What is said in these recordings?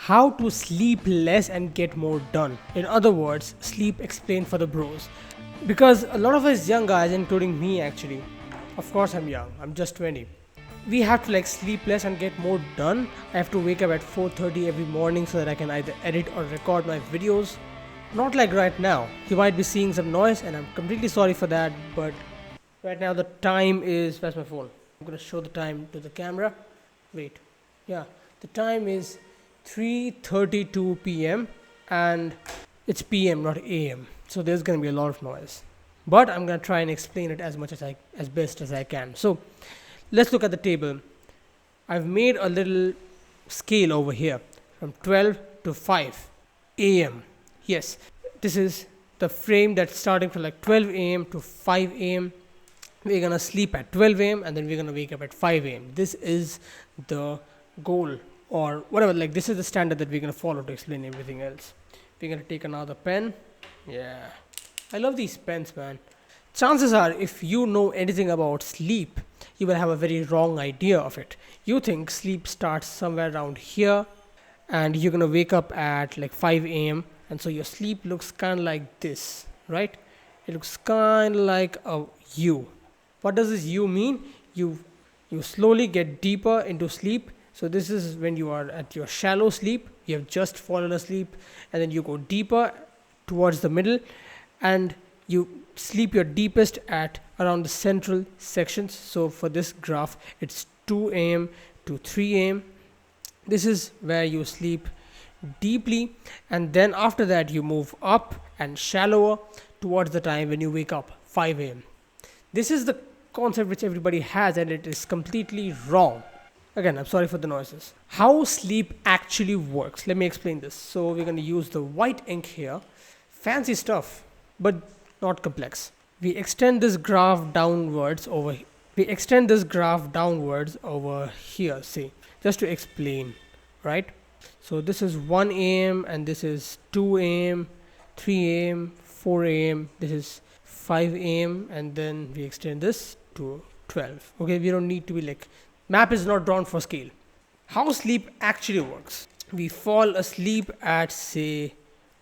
How to sleep less and get more done. In other words, sleep explained for the bros. Because a lot of us young guys, including me actually, of course I'm young, I'm just 20. We have to like sleep less and get more done. I have to wake up at 4:30 every morning so that I can either edit or record my videos. Not like right now. You might be seeing some noise and I'm completely sorry for that, but right now the time is, where's my phone? I'm gonna show the time to the camera. Wait. Yeah, the time is 3:32 p.m. and it's p.m. not a.m. So there's gonna be a lot of noise. But I'm gonna try and explain it as best as I can. So let's look at the table. I've made a little scale over here from 12 to 5 a.m. Yes, this is the frame that's starting from like 12 a.m. to 5 a.m. We're gonna sleep at 12 a.m. and then we're gonna wake up at 5 a.m. This is the goal or whatever, like this is the standard that we're gonna follow to explain everything else. We're gonna take another pen. Yeah, I love these pens, man. Chances are, if you know anything about sleep, you will have a very wrong idea of it. You think sleep starts somewhere around here and you're gonna wake up at like 5 a.m. and so your sleep looks kind of like this, right? It looks kind of like a U. What does this U mean? You slowly get deeper into sleep. So this is when you are at your shallow sleep. You have just fallen asleep, and then you go deeper towards the middle, and you sleep your deepest at around the central sections. So for this graph, it's 2 a.m. to 3 a.m. This is where you sleep deeply, and then after that you move up and shallower towards the time when you wake up 5 a.m. This is the concept which everybody has, and it is completely wrong. Again, I'm sorry for the noises. How sleep actually works, let me explain this. So we're going to use the white ink here. Fancy stuff, but not complex. We extend this graph downwards over here, see, just to explain, right? So this is 1 a.m. and this is 2 a.m., 3 a.m., 4 a.m., this is 5 a.m. and then we extend this to 12. Okay, we don't need to be like, map is not drawn for scale. How sleep actually works. We fall asleep at say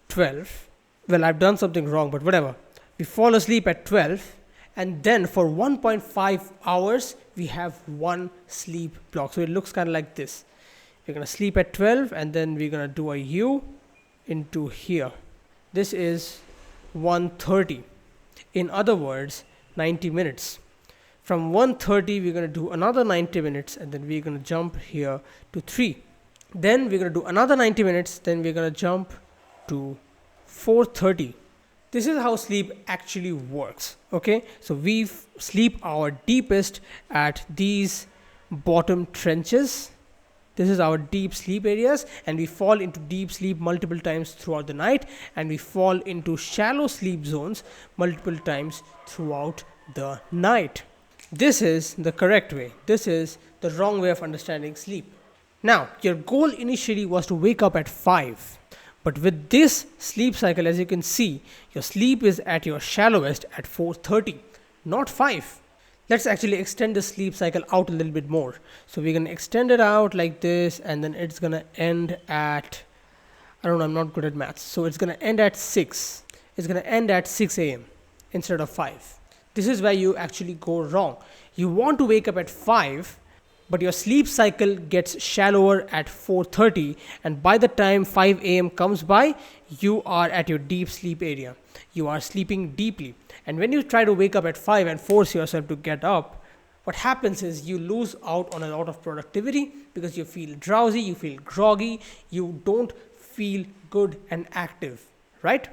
12. Well, I've done something wrong, but whatever. We fall asleep at 12 and then for 1.5 hours we have one sleep block. So it looks kind of like this. We're going to sleep at 12 and then we're going to do a U into here. This is 1:30. In other words, 90 minutes. From 1:30 we're going to do another 90 minutes and then we're going to jump here to 3. Then we're going to do another 90 minutes, then we're going to jump to 4:30. This is how sleep actually works. Okay, so we sleep our deepest at these bottom trenches. This is our deep sleep areas, and we fall into deep sleep multiple times throughout the night, and we fall into shallow sleep zones multiple times throughout the night. This is the correct way. This is the wrong way of understanding sleep. Now, your goal initially was to wake up at 5. But with this sleep cycle, as you can see, your sleep is at your shallowest at 4:30, not 5. Let's actually extend the sleep cycle out a little bit more. So we're going to extend it out like this, and then it's going to end at, I don't know, I'm not good at maths. So it's going to end at 6. It's going to end at 6 a.m. instead of 5. This is where you actually go wrong. You want to wake up at 5, but your sleep cycle gets shallower at 4:30, and by the time 5 a.m. comes by, you are at your deep sleep area. You are sleeping deeply. And when you try to wake up at 5 and force yourself to get up, what happens is you lose out on a lot of productivity because you feel drowsy, you feel groggy, you don't feel good and active, right?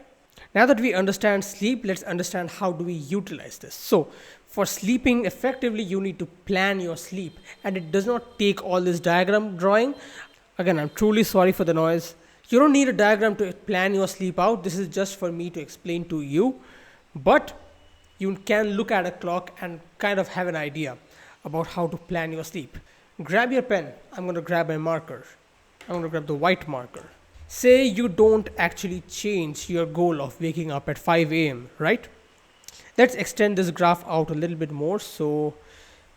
Now that we understand sleep, let's understand how do we utilize this. So for sleeping effectively, you need to plan your sleep, and it does not take all this diagram drawing. Again, I'm truly sorry for the noise. You don't need a diagram to plan your sleep out. This is just for me to explain to you, but you can look at a clock and kind of have an idea about how to plan your sleep. Grab your pen. I'm going to grab my marker. I'm going to grab the white marker. Say you don't actually change your goal of waking up at 5 a.m., right? Let's extend this graph out a little bit more. So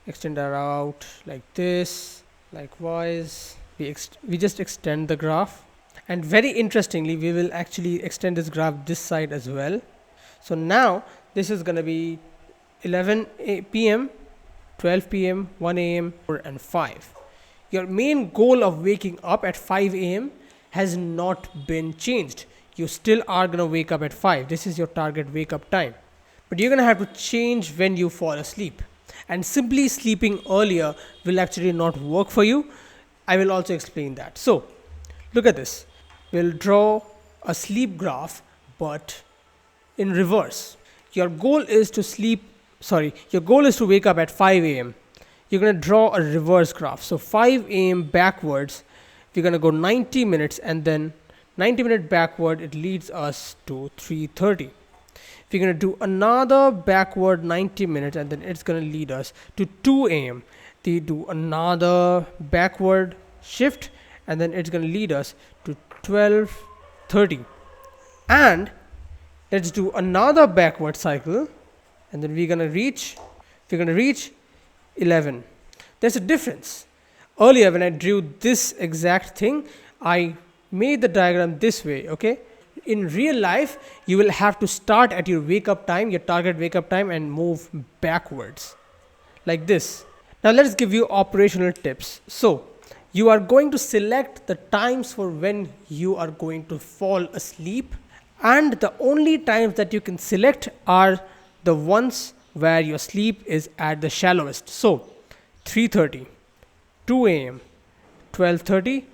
extend that out like this. Likewise, we just extend the graph And very interestingly, we will actually extend this graph this side as well. So now this is going to be 11 p.m., 12 p.m., 1 a.m. and 5. Your main goal of waking up at 5 a.m. has not been changed. You still are going to wake up at 5. This is your target wake up time. But you're going to have to change when you fall asleep. And simply sleeping earlier will actually not work for you. I will also explain that. So look at this. We'll draw a sleep graph, but in reverse. Your goal is to wake up at 5 a.m. You're going to draw a reverse graph. So 5 a.m. backwards, we're going to go 90 minutes, and then 90 minutes backward, it leads us to 3:30. We're going to do another backward 90 minutes, and then it's going to lead us to 2 a.m. They do another backward shift, and then it's going to lead us to 12:30. And let's do another backward cycle, and then we're going to reach 11. There's a difference. Earlier when I drew this exact thing, I made the diagram this way, okay? In real life, you will have to start at your wake up time, your target wake up time, and move backwards like this. Now let's give you operational tips. So you are going to select the times for when you are going to fall asleep, and the only times that you can select are the ones where your sleep is at the shallowest. So 3:30, 2 a.m., 12:30,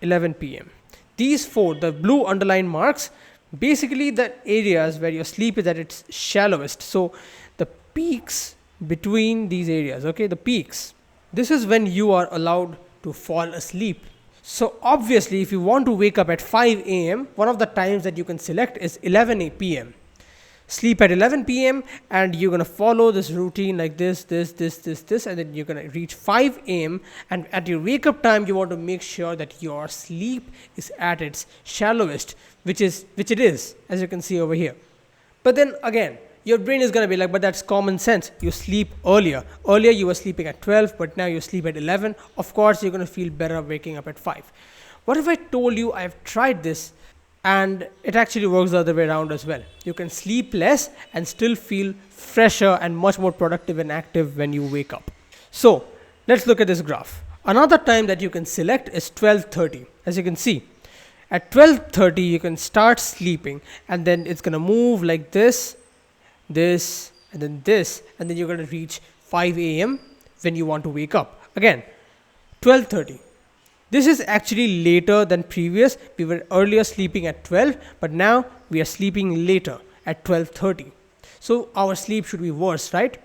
11 p.m. These four, the blue underline marks, basically the areas where your sleep is at its shallowest. So the peaks between these areas, okay, the peaks. This is when you are allowed to fall asleep. So obviously, if you want to wake up at 5 a.m., one of the times that you can select is 11 p.m. Sleep at 11 p.m. and you're going to follow this routine like this, and then you're going to reach 5 a.m. and at your wake up time, you want to make sure that your sleep is at its shallowest, which it is, as you can see over here. But then again, your brain is going to be like, but that's common sense. You sleep earlier. Earlier you were sleeping at 12, but now you sleep at 11. Of course, you're going to feel better waking up at 5. What if I told you I've tried this and it actually works the other way around as well? You can sleep less and still feel fresher and much more productive and active when you wake up. So let's look at this graph. Another time that you can select is 12:30. As you can see, at 12:30 you can start sleeping, and then it's going to move like this, and then you're going to reach 5 a.m. when you want to wake up. Again, 12:30. This is actually later than previous. We were earlier sleeping at 12, but now we are sleeping later at 12:30. So our sleep should be worse, right?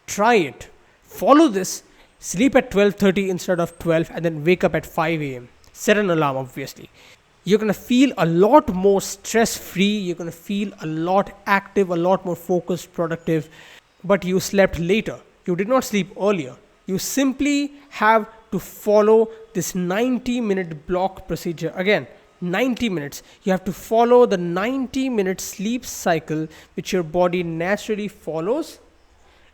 Try it. Follow this. Sleep at 12:30 instead of 12, and then wake up at 5 a.m. Set an alarm, obviously. You're going to feel a lot more stress-free. You're going to feel a lot active, a lot more focused, productive, but you slept later. You did not sleep earlier. You simply have to follow this 90-minute block procedure. Again, 90 minutes. You have to follow the 90-minute sleep cycle, which your body naturally follows.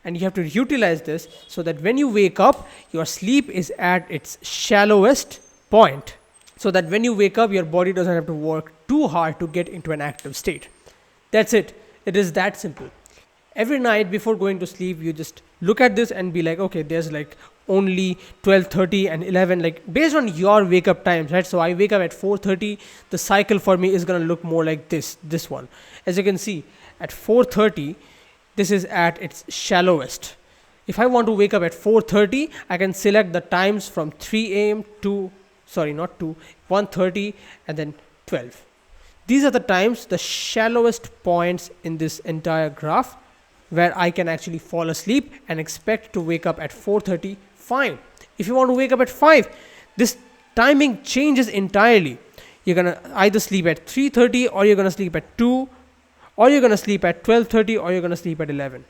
And you have to utilize this so that when you wake up, your sleep is at its shallowest point. So that when you wake up, your body doesn't have to work too hard to get into an active state. That's it. It is that simple. Every night before going to sleep, you just look at this and be like, okay, there's like only 12:30 and 11, like based on your wake up times, right? So I wake up at 4:30. The cycle for me is going to look more like this one. As you can see, at 4:30, this is at its shallowest. If I want to wake up at 4:30, I can select the times from 3 a.m. to 1:30 and then 12. These are the times, the shallowest points in this entire graph, where I can actually fall asleep and expect to wake up at 4:30. Fine. If you want to wake up at 5, this timing changes entirely. You're going to either sleep at 3:30, or you're going to sleep at 2, or you're going to sleep at 12:30, or you're going to sleep at 11.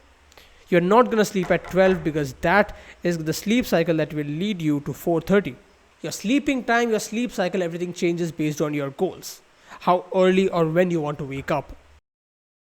You're not going to sleep at 12 because that is the sleep cycle that will lead you to 4:30. Your sleeping time, your sleep cycle, everything changes based on your goals, how early or when you want to wake up.